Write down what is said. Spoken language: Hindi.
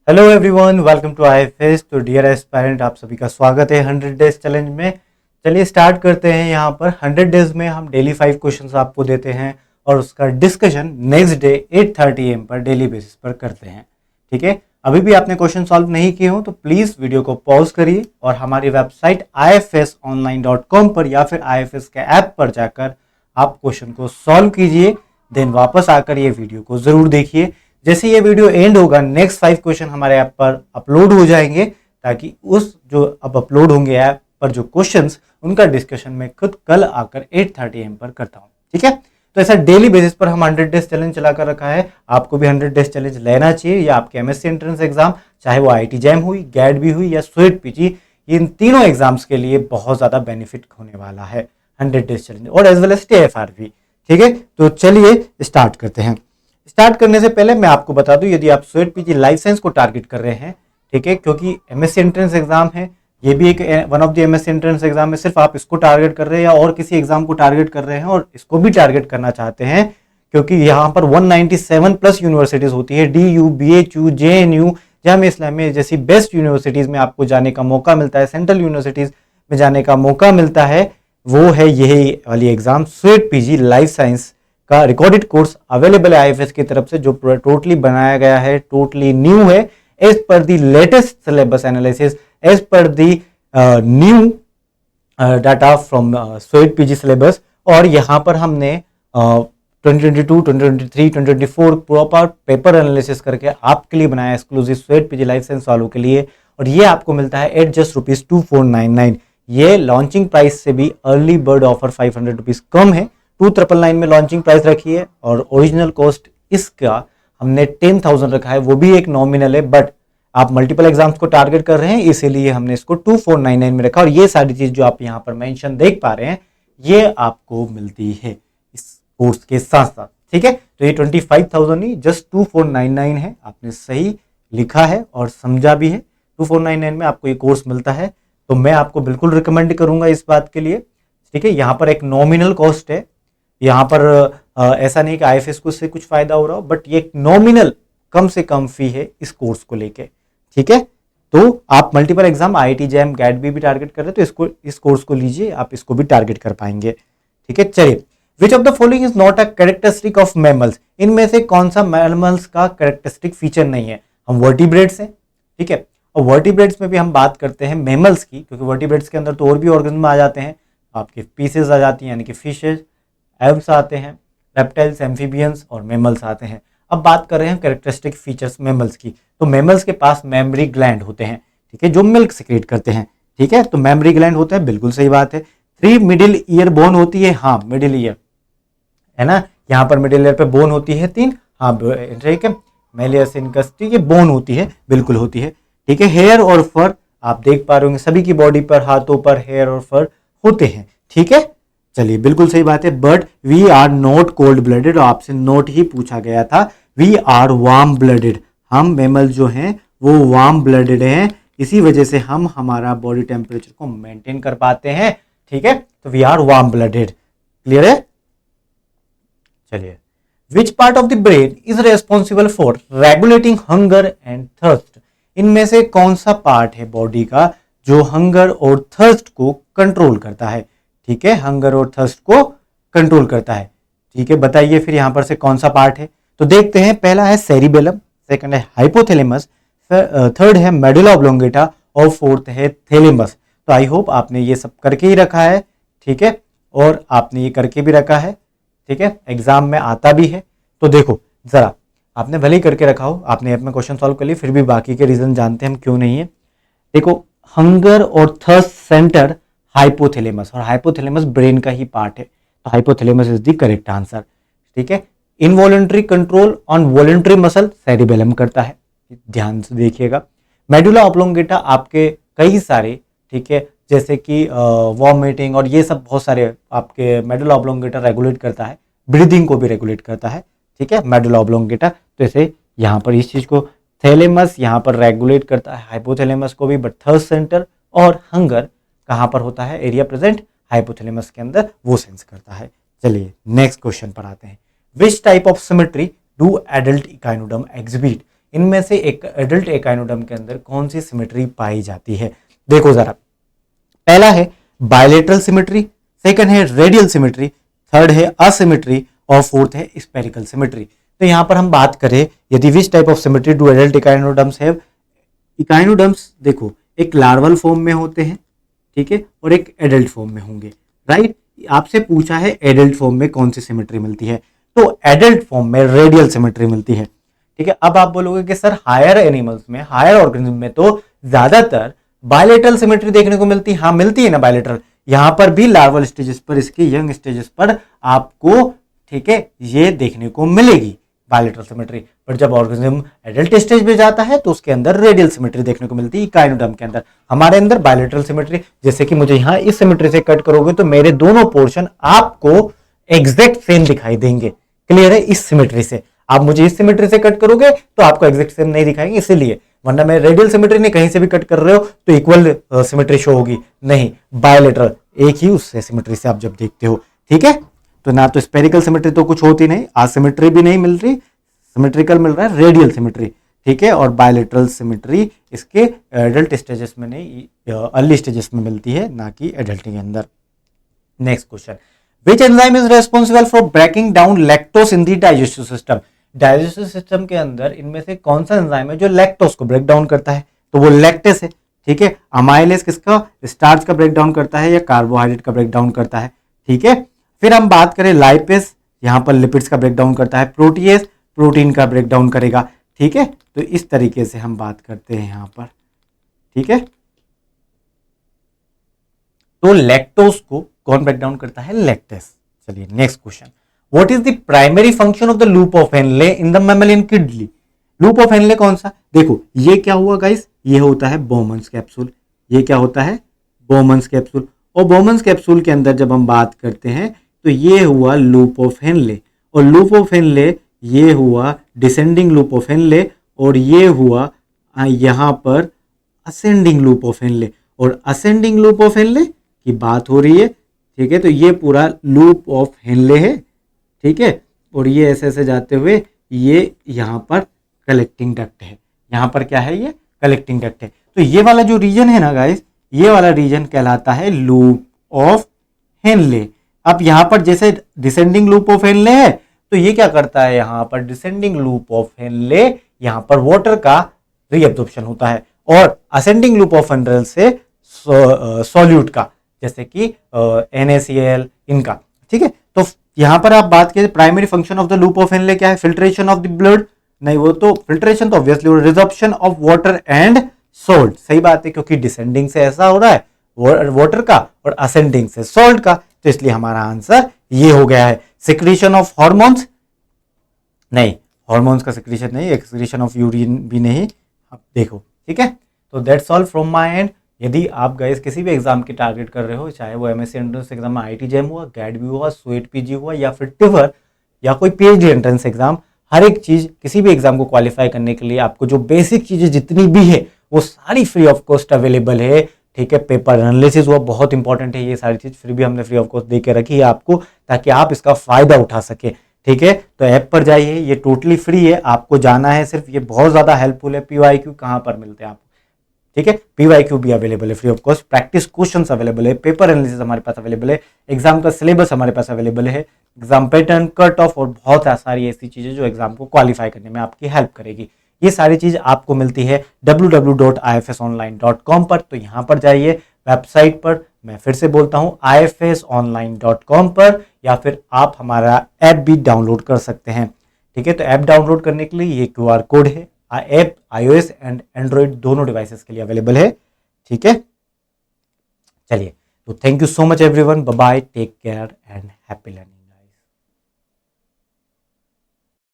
Hello everyone, welcome to IFS. तो डियर एस्पायरेंट, आप सभी का स्वागत है 100 डेज चैलेंज में। चलिए स्टार्ट करते हैं। यहाँ पर 100 डेज में हम डेली 5 क्वेश्चंस आपको देते हैं और उसका डिस्कशन नेक्स्ट डे 8:30 AM पर डेली बेसिस पर करते हैं। ठीक है, अभी भी आपने क्वेश्चन सॉल्व नहीं किए हो तो प्लीज़ वीडियो को पॉज करिए और हमारी वेबसाइट ifsonline.com पर या फिर IFS के ऐप पर जाकर आप क्वेश्चन को सॉल्व कीजिए। देन वापस आकर ये वीडियो को ज़रूर देखिए। जैसे ये वीडियो एंड होगा, नेक्स्ट 5 क्वेश्चन हमारे ऐप पर अपलोड हो जाएंगे, ताकि उस जो अब अपलोड होंगे ऐप पर जो क्वेश्चंस, उनका डिस्कशन मैं खुद कल आकर 8:30 AM पर करता हूँ। ठीक है, तो ऐसा डेली बेसिस पर हम 100 डेज चैलेंज चलाकर रखा है। आपको भी 100 डेज चैलेंज लेना चाहिए। या आपके MSc एंट्रेंस एग्जाम, चाहे वो IIT जैम हुई, गैट भी हुई या स्वेट PG, इन तीनों एग्जाम्स के लिए बहुत ज़्यादा बेनिफिट होने वाला है 100 डेज चैलेंज, और एज वेल एज TFR भी। ठीक है, तो चलिए स्टार्ट करते हैं। स्टार्ट करने से पहले मैं आपको बता दूं, यदि आप स्वेट PG लाइफ साइंस को टारगेट कर रहे हैं, ठीक है, क्योंकि MSc एंट्रेंस एग्जाम है, ये भी एक one of the MSc entrance exam है, सिर्फ आप इसको टारगेट कर रहे हैं या और किसी एग्जाम को टारगेट कर रहे हैं और इसको भी टारगेट करना चाहते हैं, क्योंकि यहाँ पर 197 प्लस यूनिवर्सिटीज होती है, DU, BHU, JNU, Jamia Islamia जैसी बेस्ट यूनिवर्सिटीज में आपको जाने का मौका मिलता है, सेंट्रल यूनिवर्सिटीज में जाने का मौका मिलता है। वो है यही वाली exam, sweat PG life science का रिकॉर्डेड कोर्स अवेलेबल है IFS की तरफ से, जो टोटली बनाया गया है, टोटली न्यू है, as per the latest syllabus analysis, as per the new data from स्वेट PG सिलेबस। और यहाँ पर हमने 2022, 2023, 2024 प्रॉपर पेपर एनालिसिस करके आपके लिए बनाया exclusive sweat PG life science वालों के लिए, और ये आपको मिलता है एट जस्ट ₹2499। ये लॉन्चिंग प्राइस से भी अर्ली बर्ड ऑफर ₹500 कम है। 2999 में लॉन्चिंग प्राइस रखी है और ओरिजिनल कॉस्ट इसका हमने 10,000 रखा है, वो भी एक नॉमिनल है, बट आप मल्टीपल एग्जाम्स को टारगेट कर रहे हैं इसीलिए हमने इसको 2499 में रखा। और ये सारी चीज जो आप यहाँ पर मेंशन देख पा रहे हैं, ये आपको मिलती है इस कोर्स के साथ साथ। ठीक है, तो ये 25,000 नहीं, जस्ट 2499 है। आपने सही लिखा है और समझा भी है। 2499 में आपको ये कोर्स मिलता है, तो मैं आपको बिल्कुल रिकमेंड करूंगा इस बात के लिए। ठीक है, यहाँ पर एक नॉमिनल कॉस्ट है, यहाँ पर ऐसा नहीं कि IFS को उससे कुछ फायदा हो रहा हो, बट ये एक नॉमिनल कम से कम फी है इस कोर्स को लेके। ठीक है, तो आप multiple exam IIT JAM GATE भी टारगेट कर रहे हैं तो इस कोर्स को लीजिए, आप इसको भी टारगेट कर पाएंगे। ठीक है, चलिए, which of the following is not a characteristic of mammals, इनमें से कौन सा मैमल्स का कैरेक्टरिस्टिक फीचर नहीं है। हम वर्टिब्रेट्स हैं, ठीक है, और वर्टिब्रेट्स में भी हम बात करते हैं मैमल्स की, क्योंकि वर्टिब्रेट्स के अंदर तो और भी ऑर्गेनिज्म आ जाते हैं, आपके पीसेस आ जाती हैं, यानी कि फिशेज, एव्स आते हैं, रेप्टाइल्स, एम्फीबियंस और मैमल्स आते हैं। अब बात कर रहे हैं कैरेक्टरिस्टिक फीचर्स मैमल्स की, तो मैमल्स के पास मेमरी ग्लैंड होते हैं, ठीक है, जो मिल्क सिक्रेट करते हैं। ठीक है, तो मेमरी ग्लैंड होता है, बिल्कुल सही बात है। 3 मिडिल ईयर बोन होती है, हाँ मिडिल ईयर है ना, यहाँ पर मिडिल ईयर पे बोन होती है 3, हाँ ठीक है, मेलियस इनकस्टी ये बोन होती है, बिल्कुल होती है। ठीक है, हेयर और फर आप देख पा रहे होंगे, सभी की बॉडी पर, हाथों पर हेयर और फर होते हैं। ठीक है, चलिए बिल्कुल सही बात है। But we are not cold blooded, आपसे नोट ही पूछा गया था। वी आर वार्म ब्लडेड, हम मैमल जो हैं वो वार्म ब्लडेड हैं, इसी वजह से हम हमारा बॉडी टेम्परेचर को मेंटेन कर पाते हैं। ठीक है, तो we are warm blooded. Clear है? चलिए, which part of the brain is responsible for regulating hunger and thirst, इनमें से कौन सा पार्ट है बॉडी का जो हंगर और थर्स्ट को कंट्रोल करता है। ठीक है, हंगर और थर्स्ट को कंट्रोल करता है। ठीक है, बताइए फिर यहाँ पर से कौन सा पार्ट है। तो देखते हैं, पहला है सेरिबेलम, सेकंड है हाइपोथैलेमस, थर्ड है मेडुला ऑब्लोंगेटा और फोर्थ है थैलेमस। तो आई होप आपने ये सब करके ही रखा है। ठीक है, और आपने ये करके भी रखा है। ठीक है, एग्जाम में आता भी है। तो देखो जरा, आपने भले ही करके रखा हो, आपने अपना क्वेश्चन सॉल्व कर लिए, फिर भी बाकी के रीजन जानते हैं हम क्यों नहीं है। देखो, हंगर और थर्स्ट सेंटर हाइपोथैलेमस, और हाइपोथैलेमस ब्रेन का ही पार्ट है, तो hypothalamus is the correct answer. ठीक है, involuntary control on voluntary muscle cerebellum करता है, ध्यान से देखिएगा। मेडुला ऑब्लोंगेटा आपके कई सारे, ठीक है, जैसे कि वॉमिटिंग और ये सब बहुत सारे आपके मेडुला ऑब्लोंगेटा रेगुलेट करता है, ब्रीदिंग को भी रेगुलेट करता है। ठीक है, मेडुला ऑब्लोंगेटा, तो ऐसे यहाँ पर इस चीज को थैलेमस यहाँ पर रेगुलेट करता है, हाइपोथैलेमस को भी, बट थर्स्ट सेंटर और हंगर कहाँ पर होता है, एरिया प्रेजेंट हाइपोथैलेमस के अंदर, वो सेंस करता है। चलिए नेक्स्ट क्वेश्चन पर आते हैं। Which type of symmetry do adult echinoderm exhibit, इनमें से एक एडल्ट एकाइनोडर्म के अंदर कौन सी सिमेट्री पाई जाती है? देखो जरा, पहला है बायलेटरल सिमेट्री, सेकंड है रेडियल सिमेट्री, थर्ड है असिमेट्री और फोर्थ है स्पेरिकल सिमेट्री। तो यहां पर हम बात करें यदि which type of symmetry do adult echinoderms have. Echinoderms देखो एक लार्वल फॉर्म में होते हैं, ठीक है, और एक एडल्ट फॉर्म में होंगे, राइट। आपसे पूछा है एडल्ट फॉर्म में कौन सी सिमेट्री मिलती है, तो एडल्ट फॉर्म में रेडियल सिमेट्री मिलती है, ठीक है। अब आप बोलोगे कि सर हायर एनिमल्स में, हायर ऑर्गेनिज्म में तो ज्यादातर बायलेटरल सिमेट्री देखने को मिलती है। हाँ मिलती है ना बायलेटरल, यहां पर भी लार्वल स्टेजेस पर, इसके यंग स्टेजेस पर आपको, ठीक है, ये देखने को मिलेगी बायलेटरल सिमेट्री। पर जब ऑर्गेनिज्म एडल्ट स्टेज में जाता है तो उसके अंदर रेडियल सिमेट्री देखने को मिलती है इकाइनोडर्म के अंदर। हमारे अंदर बायलेटरल सिमेट्री, जैसे कि मुझे यहां इस सिमेट्री से कट करोगे तो मेरे दोनों पोर्शन आपको एग्जैक्ट सेम दिखाई देंगे। क्लियर है? इस सिमेट्री से आप मुझे इस सिमेट्री से कट करोगे तो आपको एग्जैक्ट सेम नहीं दिखाएंगे, इसीलिए। वरना मैं रेडियल सिमेट्री नहीं, कहीं से भी कट कर रहे हो तो इक्वल सिमेट्री शो होगी, नहीं, बायलेटरल एक ही उससे सिमेट्री से आप जब देखते हो, ठीक है। तो ना तो स्पेरिकल सिमेट्री तो कुछ होती नहीं, आसिमेट्री भी नहीं मिल रही, सिमेट्रिकल मिल रहा है रेडियल सिमेट्री, ठीक है। और बायलेटरल सिमेट्री इसके एडल्ट स्टेजेस में नहीं, अर्ली स्टेजेस में मिलती है, ना कि एडल्ट के अंदर। Next question, which enzyme is responsible for breaking down lactose in the digestive system. Digestive system के अंदर इनमें से कौन सा एंजाइम है जो लैक्टोस को ब्रेक डाउन करता है? तो वो लैक्टेस है, ठीक है। अमाइलेज किसका, स्टार्च का ब्रेक डाउन करता है या कार्बोहाइड्रेट का ब्रेक डाउन करता है, ठीक है। फिर हम बात करें लाइपेस, यहां पर लिपिड्स का ब्रेक डाउन करता है, प्रोटीएस प्रोटीन का ब्रेक डाउन करेगा, ठीक है। तो इस तरीके से हम बात करते हैं यहां पर, ठीक है। तो लैक्टोस को कौन ब्रेक डाउन करता है? लैक्टेस। चलिए next question, what is the primary function of the loop of Henle in the mammalian kidney. Loop of Henle कौन सा? देखो ये क्या हुआ गाइस, ये होता है बोमन्स कैप्सूल। ये क्या होता है? Bowman's capsule. और बोमन्स कैप्सूल के अंदर जब हम बात करते हैं तो ये हुआ लूप ऑफ हेनले, और लूप ऑफ हेनले ये हुआ डिसेंडिंग लूप ऑफ हेनले, और ये हुआ यहां पर असेंडिंग लूप ऑफ हेनले। और असेंडिंग लूप ऑफ हेनले की बात हो रही है, ठीक है। तो ये पूरा लूप ऑफ हेनले है, ठीक है। और ये ऐसे ऐसे जाते हुए ये यहां पर कलेक्टिंग डक्ट है, यहां पर क्या है? ये कलेक्टिंग डक्ट है। तो ये वाला जो रीजन है ना गाइस, ये वाला रीजन कहलाता है लूप ऑफ हेनले। अब यहां पर जैसे डिसेंडिंग लूप ऑफ हेनले है तो ये क्या करता है, यहां पर डिसेंडिंग लूप ऑफ हेनले, यहां पर वाटर का रीअब्जॉर्प्शन होता है, और असेंडिंग लूप ऑफ हेनले से सॉल्यूट का, जैसे कि NaCl इनका, ठीक है। तो यहां पर आप बात करें primary function of the loop of Henle क्या है? फिल्ट्रेशन ऑफ द ब्लड, नहीं वो तो फिल्ट्रेशन तो obviously, reabsorption of water and salt, सही बात है, क्योंकि डिसेंडिंग से ऐसा हो रहा है वाटर का और असेंडिंग से सोल्ट का, तो इसलिए हमारा आंसर ये हो गया है। सिक्रीशन ऑफ हार्मोन्स, नहीं हार्मोन्स का सिक्रीशन नहीं, एक्सक्रीशन ऑफ यूरिन भी नहीं, आप देखो, ठीक है। तो that's all from my and. यदि आप गाइस किसी भी एग्जाम की टारगेट कर रहे हो, चाहे वो MSc एंट्रेंस एग्जाम में IIT जैम हुआ, गैट भी हुआ, स्वेट PG हुआ, या फिर टिवर या कोई PhD एंट्रेंस एग्जाम, हर एक चीज किसी भी एग्जाम को क्वालिफाई करने के लिए आपको जो बेसिक चीजें जितनी भी है वो सारी फ्री ऑफ कॉस्ट अवेलेबल है, ठीक है। पेपर एनालिसिस हुआ, बहुत इंपॉर्टेंट है, ये सारी चीज फिर भी हमने फ्री ऑफ कॉस्ट दे के रखी है आपको, ताकि आप इसका फायदा उठा सके, ठीक है। तो ऐप पर जाइए, ये टोटली फ्री है, आपको जाना है सिर्फ, ये बहुत ज्यादा हेल्पफुल है। PYQ कहाँ पर मिलते हैं आपको, ठीक है। PYQ भी अवेलेबल है free of cost, practice questions available है, पेपर एनालिसिस हमारे पास अवेलेबल है, एग्जाम का सिलेबस हमारे पास अवेलेबल है, एग्जाम पैटर्न, कट ऑफ और बहुत सारी ऐसी चीजें जो एग्जाम को क्वालिफाई करने में आपकी हेल्प करेगी। ये सारी चीज आपको मिलती है www.ifsonline.com पर। तो यहाँ पर जाइए वेबसाइट पर, मैं फिर से बोलता हूँ ifsonline.com पर, या फिर आप हमारा ऐप भी डाउनलोड कर सकते हैं, ठीक है। तो ऐप डाउनलोड करने के लिए ये QR कोड है, ऐप iOS एंड एंड्रॉइड दोनों डिवाइसेस के लिए अवेलेबल है, ठीक है। चलिए, तो thank you so much everyone, bye bye, take care and happy learning.